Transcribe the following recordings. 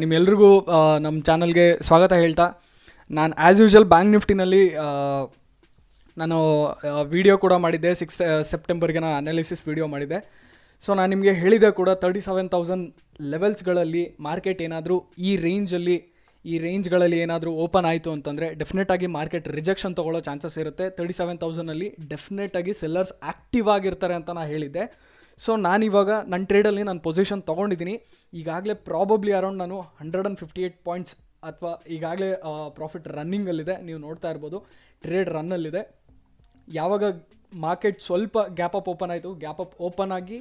ನಿಮ್ಮೆಲ್ರಿಗೂ ನಮ್ಮ ಚಾನಲ್ಗೆ ಸ್ವಾಗತ ಹೇಳ್ತಾ, ನಾನು ಆ್ಯಸ್ ಯೂಶುವಲ್ ಬ್ಯಾಂಕ್ ನಿಫ್ಟಿನಲ್ಲಿ ನಾನು ವಿಡಿಯೋ ಕೂಡ ಮಾಡಿದ್ದೆ. 6 ಸೆಪ್ಟೆಂಬರ್ಗೆ ನಾನು ಅನಾಲಿಸಿಸ್ ವಿಡಿಯೋ ಮಾಡಿದ್ದೆ. ಸೊ ನಾನು ನಿಮಗೆ ಹೇಳಿದೆ ಕೂಡ 37,000 ಲೆವೆಲ್ಸ್ಗಳಲ್ಲಿ ಮಾರ್ಕೆಟ್ ಏನಾದರೂ ಈ ರೇಂಜ್ಗಳಲ್ಲಿ ಏನಾದರೂ ಓಪನ್ ಆಯಿತು ಅಂತಂದರೆ ಡೆಫಿನೆಟಾಗಿ ಮಾರ್ಕೆಟ್ ರಿಜೆಕ್ಷನ್ ತೊಗೊಳ್ಳೋ ಚಾನ್ಸಸ್ ಇರುತ್ತೆ. 37,000ಅಲ್ಲಿ ಡೆಫಿನೆಟಾಗಿ ಸೆಲ್ಲರ್ಸ್ ಆ್ಯಕ್ಟಿವ್ ಆಗಿರ್ತಾರೆ ಅಂತ ನಾನು ಹೇಳಿದ್ದೆ. ಸೊ ನಾನಿವಾಗ ನನ್ನ ಟ್ರೇಡಲ್ಲಿ ನಾನು ಪೊಸಿಷನ್ ತೊಗೊಂಡಿದ್ದೀನಿ. ಈಗಾಗಲೇ ಪ್ರಾಬಬ್ಲಿ ಅರೌಂಡ್ ನಾನು 158 ಪಾಯಿಂಟ್ಸ್ ಅಥವಾ ಈಗಾಗಲೇ ಪ್ರಾಫಿಟ್ ರನ್ನಿಂಗಲ್ಲಿದೆ. ನೀವು ನೋಡ್ತಾ ಇರ್ಬೋದು, ಟ್ರೇಡ್ ರನ್ನಲ್ಲಿದೆ. ಯಾವಾಗ ಮಾರ್ಕೆಟ್ ಸ್ವಲ್ಪ ಗ್ಯಾಪ್ ಅಪ್ ಓಪನ್ ಆಯಿತು, ಗ್ಯಾಪ್ ಅಪ್ ಓಪನ್ ಆಗಿ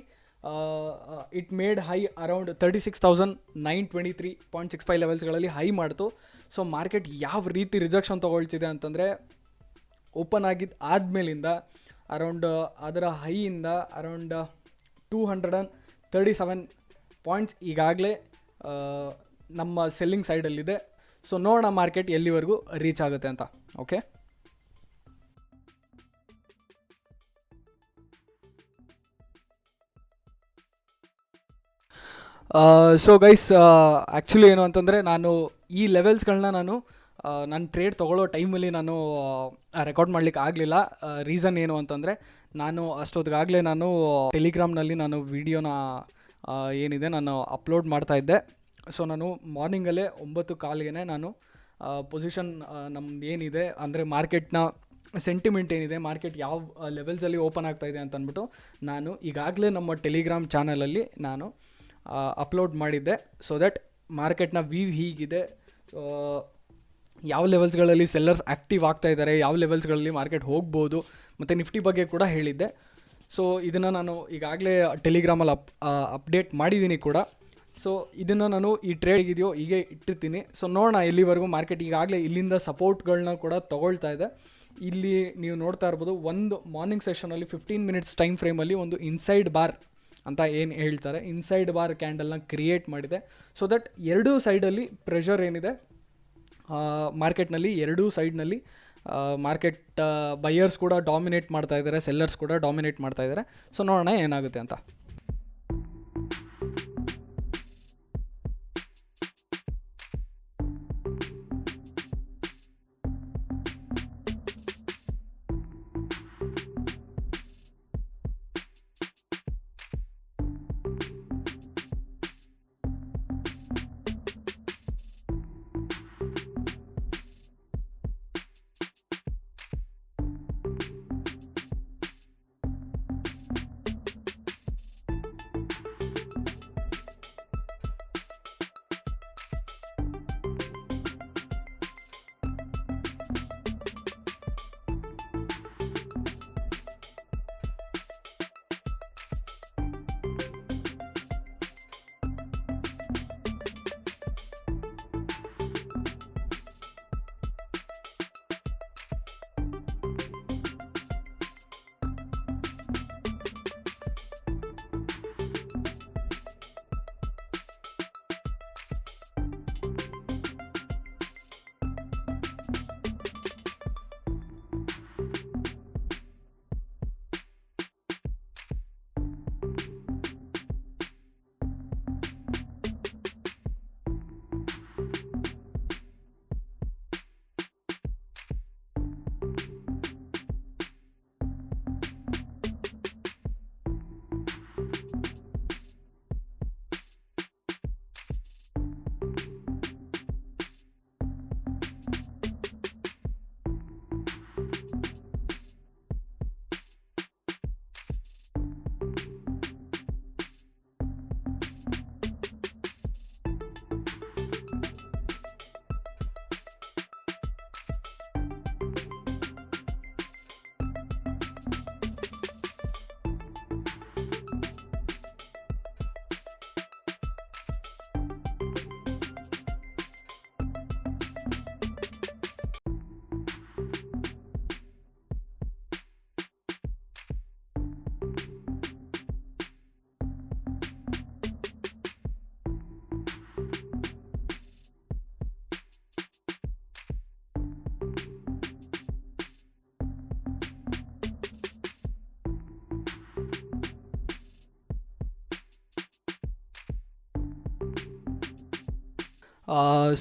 ಇಟ್ ಮೇಡ್ ಹೈ ಅರೌಂಡ್ 36,923.65 ಲೆವೆಲ್ಸ್ಗಳಲ್ಲಿ ಹೈ ಮಾಡ್ತು. ಸೊ ಮಾರ್ಕೆಟ್ ಯಾವ ರೀತಿ ರಿಜೆಕ್ಷನ್ ತೊಗೊಳ್ತಿದೆ ಅಂತಂದರೆ, ಓಪನ್ ಆಗಿದ್ದು ಆದಮೇಲಿಂದ ಅರೌಂಡ್ ಅದರ ಹೈಯಿಂದ ಅರೌಂಡ್ 237 ಪಾಯಿಂಟ್ಸ್ ಈಗಾಗಲೇ ನಮ್ಮ ಸೆಲ್ಲಿಂಗ್ ಸೈಡಲ್ಲಿದೆ. ಸೊ ನೋಡೋಣ ಮಾರ್ಕೆಟ್ ಎಲ್ಲಿವರೆಗೂ ರೀಚ್ ಆಗುತ್ತೆ ಅಂತ. ಓಕೆ, ಸೊ ಗೈಸ್, ಆ್ಯಕ್ಚುಲಿ ಏನು ಅಂತಂದರೆ, ನಾನು ಈ ಲೆವೆಲ್ಸ್ಗಳನ್ನ ನನ್ನ ಟ್ರೇಡ್ ತೊಗೊಳ್ಳೋ ಟೈಮಲ್ಲಿ ನಾನು ರೆಕಾರ್ಡ್ ಮಾಡಲಿಕ್ಕೆ ಆಗಲಿಲ್ಲ. ರೀಸನ್ ಏನು ಅಂತಂದರೆ, ನಾನು ಅಷ್ಟೊತ್ತಿಗಾಗಲೇ ನಾನು ಟೆಲಿಗ್ರಾಮ್ನಲ್ಲಿ ನಾನು ವೀಡಿಯೋನ ಏನಿದೆ ನಾನು ಅಪ್ಲೋಡ್ ಮಾಡ್ತಾಯಿದ್ದೆ. ಸೊ ನಾನು ಮಾರ್ನಿಂಗಲ್ಲೇ 9:15ಗೆ ನಾನು ಪೊಸಿಷನ್ ನಮ್ದು ಏನಿದೆ ಅಂದರೆ ಮಾರ್ಕೆಟ್ನ ಸೆಂಟಿಮೆಂಟ್ ಏನಿದೆ, ಮಾರ್ಕೆಟ್ ಯಾವ ಲೆವೆಲ್ಸಲ್ಲಿ ಓಪನ್ ಆಗ್ತಾಯಿದೆ ಅಂತ ಅಂದ್ಬಿಟ್ಟು ನಾನು ಈಗಾಗಲೇ ನಮ್ಮ ಟೆಲಿಗ್ರಾಮ್ ಚಾನಲಲ್ಲಿ ನಾನು ಅಪ್ಲೋಡ್ ಮಾಡಿದ್ದೆ. ಸೊ ದಟ್ ಮಾರ್ಕೆಟ್ನ ವ್ಯೂ ಹೀಗಿದೆ, ಯಾವ ಲೆವೆಲ್ಸ್ಗಳಲ್ಲಿ ಸೆಲ್ಲರ್ಸ್ ಆ್ಯಕ್ಟಿವ್ ಆಗ್ತಾ ಇದ್ದಾರೆ, ಯಾವ ಲೆವೆಲ್ಸ್ಗಳಲ್ಲಿ ಮಾರ್ಕೆಟ್ ಹೋಗ್ಬೋದು, ಮತ್ತು ನಿಫ್ಟಿ ಬಗ್ಗೆ ಕೂಡ ಹೇಳಿದ್ದೆ. ಸೊ ಇದನ್ನು ನಾನು ಈಗಾಗಲೇ ಟೆಲಿಗ್ರಾಮಲ್ಲಿ ಅಪ್ಡೇಟ್ ಮಾಡಿದ್ದೀನಿ ಕೂಡ. ಸೊ ಇದನ್ನು ನಾನು ಈ ಟ್ರೇಡ್ ಇದೆಯೋ ಹೀಗೆ ಇಟ್ಟಿರ್ತೀನಿ. ಸೊ ನೋಡೋಣ ಎಲ್ಲಿವರೆಗೂ ಮಾರ್ಕೆಟ್ ಈಗಾಗಲೇ ಇಲ್ಲಿಂದ ಸಪೋರ್ಟ್ಗಳನ್ನ ಕೂಡ ತೊಗೊಳ್ತಾ ಇದೆ. ಇಲ್ಲಿ ನೀವು ನೋಡ್ತಾ ಇರ್ಬೋದು, ಒಂದು ಮಾರ್ನಿಂಗ್ ಸೆಷನಲ್ಲಿ 15 ಮಿನಿಟ್ಸ್ ಟೈಮ್ ಫ್ರೇಮಲ್ಲಿ ಒಂದು ಇನ್ಸೈಡ್ ಬಾರ್ ಅಂತ ಏನು ಹೇಳ್ತಾರೆ, ಇನ್ಸೈಡ್ ಬಾರ್ ಕ್ಯಾಂಡಲ್ನ ಕ್ರಿಯೇಟ್ ಮಾಡಿದೆ. ಸೊ ದಟ್ ಎರಡೂ ಸೈಡಲ್ಲಿ ಪ್ರೆಷರ್ ಏನಿದೆ ಮಾರ್ಕೆಟ್ನಲ್ಲಿ, ಎರಡೂ ಸೈಡ್ನಲ್ಲಿ ಮಾರ್ಕೆಟ್ ಬೈಯರ್ಸ್ ಕೂಡ ಡಾಮಿನೇಟ್ ಮಾಡ್ತಾ ಇದ್ದಾರೆ, ಸೆಲ್ಲರ್ಸ್ ಕೂಡ ಡಾಮಿನೇಟ್ ಮಾಡ್ತಾ ಇದ್ದಾರೆ. ಸೊ ನೋಡೋಣ ಏನಾಗುತ್ತೆ ಅಂತ.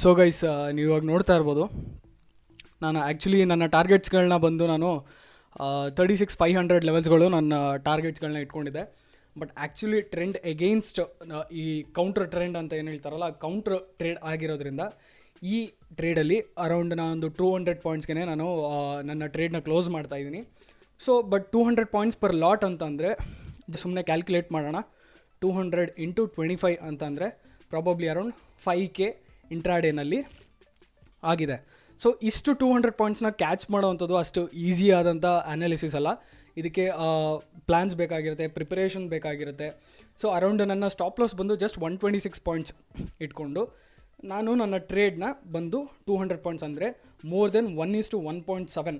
ಸೊ ಗೈಸ್, ನೀವು ಇವಾಗ ನೋಡ್ತಾ ಇರ್ಬೋದು, ನಾನು ಆ್ಯಕ್ಚುಲಿ ನನ್ನ ಟಾರ್ಗೆಟ್ಸ್ಗಳನ್ನ ಬಂದು ನಾನು 36,500 ಲೆವೆಲ್ಸ್ಗಳು ನನ್ನ ಟಾರ್ಗೆಟ್ಸ್ಗಳನ್ನ ಇಟ್ಕೊಂಡಿದ್ದೆ. ಬಟ್ ಆ್ಯಕ್ಚುಲಿ ಟ್ರೆಂಡ್ ಎಗೇನ್ಸ್ಟ್ ಈ ಕೌಂಟ್ರ್ ಟ್ರೆಂಡ್ ಅಂತ ಏನು ಹೇಳ್ತಾರಲ್ಲ, ಕೌಂಟ್ರ್ ಟ್ರೇಡ್ ಆಗಿರೋದ್ರಿಂದ ಈ ಟ್ರೇಡಲ್ಲಿ ಅರೌಂಡ್ ನಾನೊಂದು 200 ಪಾಯಿಂಟ್ಸ್ಗೆ ನಾನು ನನ್ನ ಟ್ರೇಡ್ನ ಕ್ಲೋಸ್ ಮಾಡ್ತಾಯಿದ್ದೀನಿ. So but 200 points per lot ಅಂತಂದರೆ ಸುಮ್ಮನೆ ಕ್ಯಾಲ್ಕುಲೇಟ್ ಮಾಡೋಣ. 200 ಇಂಟು 25 ಅಂತಂದರೆ ಪ್ರಾಬಬ್ಲಿ ಅರೌಂಡ್ 5K ಇಂಟ್ರಾಡೇನಲ್ಲಿ ಆಗಿದೆ. ಸೊ ಇಷ್ಟು 200 ಪಾಯಿಂಟ್ಸ್ನ ಕ್ಯಾಚ್ ಮಾಡೋವಂಥದ್ದು ಅಷ್ಟು ಈಸಿ ಆದಂಥ ಅನಾಲಿಸಿಸ್ ಅಲ್ಲ. ಇದಕ್ಕೆ ಪ್ಲ್ಯಾನ್ಸ್ ಬೇಕಾಗಿರುತ್ತೆ, ಪ್ರಿಪರೇಷನ್ ಬೇಕಾಗಿರುತ್ತೆ. ಸೊ ಅರೌಂಡ್ ನನ್ನ ಸ್ಟಾಪ್ ಲಾಸ್ ಬಂದು ಜಸ್ಟ್ 126 ಪಾಯಿಂಟ್ಸ್ ಇಟ್ಕೊಂಡು ನಾನು ನನ್ನ ಟ್ರೇಡ್ನ ಬಂದು 200 ಪಾಯಿಂಟ್ಸ್ ಅಂದರೆ ಮೋರ್ ದೆನ್ 1:1.7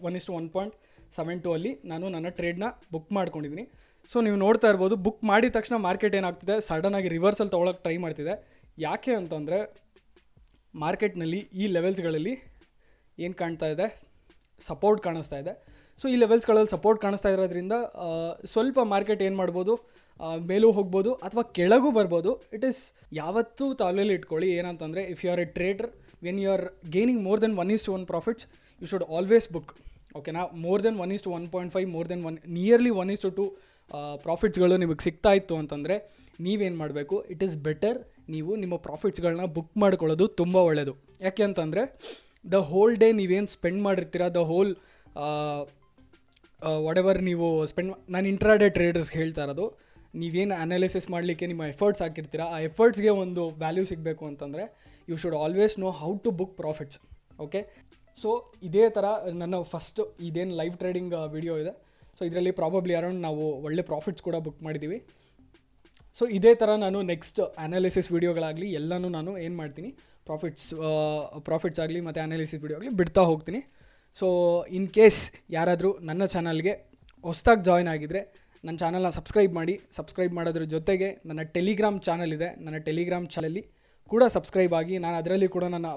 1:1.72 ಅಲ್ಲಿ ನಾನು ನನ್ನ ಟ್ರೇಡ್ನ ಬುಕ್ ಮಾಡ್ಕೊಂಡಿದ್ದೀನಿ. ಸೊ ನೀವು ನೋಡ್ತಾ ಇರ್ಬೋದು, ಬುಕ್ ಮಾಡಿದ ತಕ್ಷಣ ಮಾರ್ಕೆಟ್ ಏನಾಗ್ತಿದೆ, ಸಡನ್ನಾಗಿ ರಿವರ್ಸಲ್ಲಿ ತೊಗೊಳಕ್ಕೆ ಟ್ರೈ ಮಾಡ್ತಿದೆ. ಯಾಕೆ ಅಂತಂದರೆ ಮಾರ್ಕೆಟ್ನಲ್ಲಿ ಈ ಲೆವೆಲ್ಸ್ಗಳಲ್ಲಿ ಏನು ಕಾಣ್ತಾ ಇದೆ, ಸಪೋರ್ಟ್ ಕಾಣಿಸ್ತಾ ಇದೆ. ಸೊ ಈ ಲೆವೆಲ್ಸ್ಗಳಲ್ಲಿ ಸಪೋರ್ಟ್ ಕಾಣಿಸ್ತಾ ಇರೋದ್ರಿಂದ ಸ್ವಲ್ಪ ಮಾರ್ಕೆಟ್ ಏನು ಮಾಡ್ಬೋದು, ಮೇಲೂ ಹೋಗ್ಬೋದು ಅಥವಾ ಕೆಳಗೂ ಬರ್ಬೋದು. ಇಟ್ ಈಸ್ ಯಾವತ್ತೂ ತಲೆಯಲ್ಲಿ ಇಟ್ಕೊಳ್ಳಿ ಏನಂತಂದರೆ, if you are a trader, when you are gaining more than 1:1 profits, you should always book. ಓಕೆನಾ? More than 1:1.5, more than nearly 1:2 ಪ್ರಾಫಿಟ್ಸ್ಗಳು ನಿಮಗೆ ಸಿಗ್ತಾ ಇತ್ತು ಅಂತಂದರೆ ನೀವೇನು ಮಾಡಬೇಕು, ಇಟ್ ಈಸ್ ಬೆಟರ್ ನೀವು ನಿಮ್ಮ ಪ್ರಾಫಿಟ್ಸ್ಗಳನ್ನ ಬುಕ್ ಮಾಡ್ಕೊಳ್ಳೋದು ತುಂಬ ಒಳ್ಳೆಯದು. ಯಾಕೆ ಅಂತಂದರೆ ದ ಹೋಲ್ ಡೇ ನೀವೇನು ಸ್ಪೆಂಡ್ ಮಾಡಿರ್ತೀರ, ದ ಹೋಲ್ ವಾಟ್ ನೀವು ಸ್ಪೆಂಡ್, ನಾನು ಇಂಟ್ರಾಡೇ ಟ್ರೇಡರ್ಸ್ಗೆ ಹೇಳ್ತಾ ಇರೋದು, ನೀವೇನು ಅನಾಲಿಸಿಸ್ ಮಾಡಲಿಕ್ಕೆ ನಿಮ್ಮ ಎಫರ್ಟ್ಸ್ ಹಾಕಿರ್ತೀರ, ಆ ಎಫರ್ಟ್ಸ್ಗೆ ಒಂದು ವ್ಯಾಲ್ಯೂ ಸಿಗಬೇಕು ಅಂತಂದರೆ you should always know how to book profits. Okay, so ಇದೇ ಥರ ನನ್ನ ಫಸ್ಟ್ ಇದೇನು ಲೈವ್ ಟ್ರೇಡಿಂಗ್ ವಿಡಿಯೋ ಇದೆ, ಸೊ ಇದರಲ್ಲಿ ಪ್ರಾಬಬ್ಲಿ ಅರೌಂಡ್ ನಾವು ಒಳ್ಳೆ ಪ್ರಾಫಿಟ್ಸ್ ಕೂಡ ಬುಕ್ ಮಾಡಿದ್ದೀವಿ. ಸೊ ಇದೇ ಥರ ನಾನು ನೆಕ್ಸ್ಟ್ ಅನಾಲಿಸಿಸ್ ವೀಡಿಯೋಗಳಾಗಲಿ ಎಲ್ಲನೂ ನಾನು ಏನು ಮಾಡ್ತೀನಿ, ಪ್ರಾಫಿಟ್ಸ್ ಆಗಲಿ ಮತ್ತು ಅನಾಲಿಸಿಸ್ ವೀಡಿಯೋ ಆಗಲಿ ಬಿಡ್ತಾ ಹೋಗ್ತೀನಿ. ಸೊ ಇನ್ ಕೇಸ್ ಯಾರಾದರೂ ನನ್ನ ಚಾನಲ್ಗೆ ಹೊಸ್ದಾಗಿ ಜಾಯ್ನ್ ಆಗಿದ್ದರೆ ನನ್ನ ಚಾನಲ್ನ ಸಬ್ಸ್ಕ್ರೈಬ್ ಮಾಡೋದ್ರ ಜೊತೆಗೆ ನನ್ನ ಟೆಲಿಗ್ರಾಮ್ ಚಾನಲ್ ಇದೆ, ನನ್ನ ಟೆಲಿಗ್ರಾಮ್ ಚಾನಲಲ್ಲಿ ಕೂಡ ಸಬ್ಸ್ಕ್ರೈಬ್ ಆಗಿ. ನಾನು ಅದರಲ್ಲಿ ಕೂಡ ನನ್ನ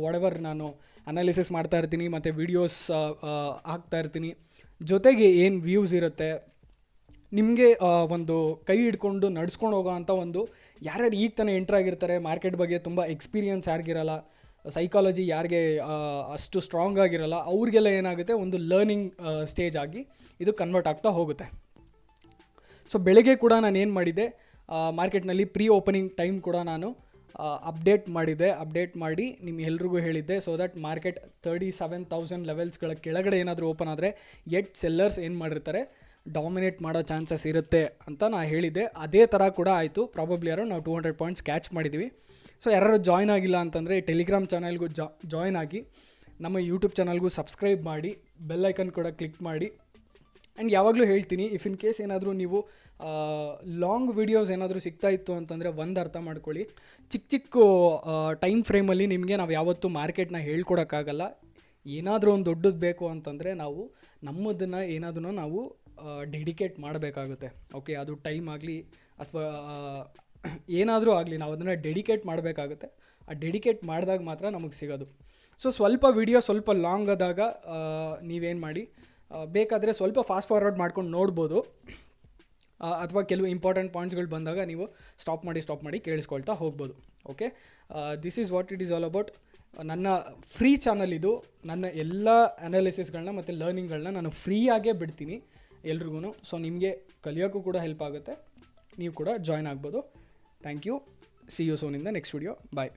ವಾಟೆವರ್ ನಾನು ಅನಾಲಿಸಿಸ್ ಮಾಡ್ತಾ ಇರ್ತೀನಿ ಮತ್ತು ವೀಡಿಯೋಸ್ ಹಾಕ್ತಾ ಇರ್ತೀನಿ. ಜೊತೆಗೆ ಏನು ವ್ಯೂಸ್ ಇರುತ್ತೆ, ನಿಮಗೆ ಒಂದು ಕೈ ಹಿಡ್ಕೊಂಡು ನಡ್ಸ್ಕೊಂಡು ಹೋಗೋ ಅಂಥ ಒಂದು ಯಾರ್ಯಾರು ಈಗ ತಾನೇ ಎಂಟ್ರ್ ಆಗಿರ್ತಾರೆ, ಮಾರ್ಕೆಟ್ ಬಗ್ಗೆ ತುಂಬ ಎಕ್ಸ್ಪೀರಿಯನ್ಸ್ ಯಾರಿಗಿರಲ್ಲ, ಸೈಕಾಲಜಿ ಯಾರಿಗೆ ಅಷ್ಟು ಸ್ಟ್ರಾಂಗ್ ಆಗಿರಲ್ಲ, ಅವ್ರಿಗೆಲ್ಲ ಏನಾಗುತ್ತೆ, ಒಂದು ಲರ್ನಿಂಗ್ ಸ್ಟೇಜ್ ಆಗಿ ಇದು ಕನ್ವರ್ಟ್ ಆಗ್ತಾ ಹೋಗುತ್ತೆ. ಸೊ ಬೆಳಗ್ಗೆ ಕೂಡ ನಾನು ಏನು ಮಾಡಿದ್ದೆ, ಮಾರ್ಕೆಟ್ನಲ್ಲಿ ಪ್ರೀ ಓಪನಿಂಗ್ ಟೈಮ್ ಕೂಡ ನಾನು ಅಪ್ಡೇಟ್ ಮಾಡಿ ನಿಮ್ಗೆಲ್ರಿಗೂ ಹೇಳಿದ್ದೆ. ಸೊ ದಟ್ ಮಾರ್ಕೆಟ್ 37,000 ಲೆವೆಲ್ಸ್ಗಳ ಕೆಳಗಡೆ ಏನಾದರೂ ಓಪನ್ ಆದರೆ ಸೆಲ್ಲರ್ಸ್ ಏನು ಮಾಡಿರ್ತಾರೆ, ಡಾಮಿನೇಟ್ ಮಾಡೋ ಚಾನ್ಸಸ್ ಇರುತ್ತೆ ಅಂತ ನಾನು ಹೇಳಿದ್ದೆ. ಅದೇ ಥರ ಕೂಡ ಆಯಿತು. ಪ್ರಾಬಬ್ಲಿ ಅರೌಂಡ್ ನಾವು 200 ಪಾಯಿಂಟ್ಸ್ ಕ್ಯಾಚ್ ಮಾಡಿದ್ದೀವಿ. ಸೊ ಯಾರು ಜಾಯ್ನ್ ಆಗಿಲ್ಲ ಅಂತಂದರೆ ಟೆಲಿಗ್ರಾಮ್ ಚಾನಲ್ಗೂ ಜಾಯ್ನ್ ಆಗಿ, ನಮ್ಮ ಯೂಟ್ಯೂಬ್ ಚಾನಲ್ಗೂ ಸಬ್ಸ್ಕ್ರೈಬ್ ಮಾಡಿ, ಬೆಲ್ ಐಕನ್ ಕೂಡ ಕ್ಲಿಕ್ ಮಾಡಿ. ಆ್ಯಂಡ್ ಯಾವಾಗಲೂ ಹೇಳ್ತೀನಿ, ಇಫ್ ಇನ್ ಕೇಸ್ ಏನಾದರೂ ನೀವು ಲಾಂಗ್ ವೀಡಿಯೋಸ್ ಏನಾದರೂ ಸಿಗ್ತಾ ಇತ್ತು ಅಂತಂದರೆ ಒಂದು ಅರ್ಥ ಮಾಡ್ಕೊಳ್ಳಿ, ಚಿಕ್ಕ ಟೈಮ್ ಫ್ರೇಮಲ್ಲಿ ನಿಮಗೆ ನಾವು ಯಾವತ್ತೂ ಮಾರ್ಕೆಟ್ನ ಹೇಳ್ಕೊಡೋಕ್ಕಾಗಲ್ಲ. ಏನಾದರೂ ಒಂದು ದೊಡ್ಡದು ಬೇಕು ಅಂತಂದರೆ ನಾವು ನಮ್ಮದನ್ನು ಏನಾದರೂ ನಾವು ಡೆಡಿಕೇಟ್ ಮಾಡಬೇಕಾಗುತ್ತೆ. ಓಕೆ, ಅದು ಟೈಮ್ ಆಗಲಿ ಅಥವಾ ಏನಾದರೂ ಆಗಲಿ, ನಾವು ಅದನ್ನು ಡೆಡಿಕೇಟ್ ಮಾಡಬೇಕಾಗುತ್ತೆ. ಆ ಡೆಡಿಕೇಟ್ ಮಾಡಿದಾಗ ಮಾತ್ರ ನಮಗೆ ಸಿಗೋದು. ಸೊ ಸ್ವಲ್ಪ ವಿಡಿಯೋ ಸ್ವಲ್ಪ ಲಾಂಗ್ ಆದಾಗ ನೀವೇನು ಮಾಡಿ, ಬೇಕಾದರೆ ಸ್ವಲ್ಪ ಫಾಸ್ಟ್ ಫಾರ್ವರ್ಡ್ ಮಾಡ್ಕೊಂಡು ನೋಡ್ಬೋದು, ಅಥವಾ ಕೆಲವು ಇಂಪಾರ್ಟೆಂಟ್ ಪಾಯಿಂಟ್ಸ್ಗಳು ಬಂದಾಗ ನೀವು ಸ್ಟಾಪ್ ಮಾಡಿ ಕೇಳಿಸ್ಕೊಳ್ತಾ ಹೋಗ್ಬೋದು. Okay, this is what it is all about. ನನ್ನ ಫ್ರೀ ಚಾನಲ್ ಇದು. ನನ್ನ ಎಲ್ಲ ಅನಾಲಿಸಿಸ್ಗಳನ್ನ ಮತ್ತು ಲರ್ನಿಂಗ್ಗಳನ್ನ ನಾನು ಫ್ರೀಯಾಗೇ ಬಿಡ್ತೀನಿ ಎಲ್ರಿಗೂ. ಸೊ ನಿಮಗೆ ಕಲಿಯೋಕ್ಕೂ ಕೂಡ ಹೆಲ್ಪ್ ಆಗುತ್ತೆ, ನೀವು ಕೂಡ ಜಾಯ್ನ್ ಆಗ್ಬೋದು. Thank you. See you soon in the next video. Bye.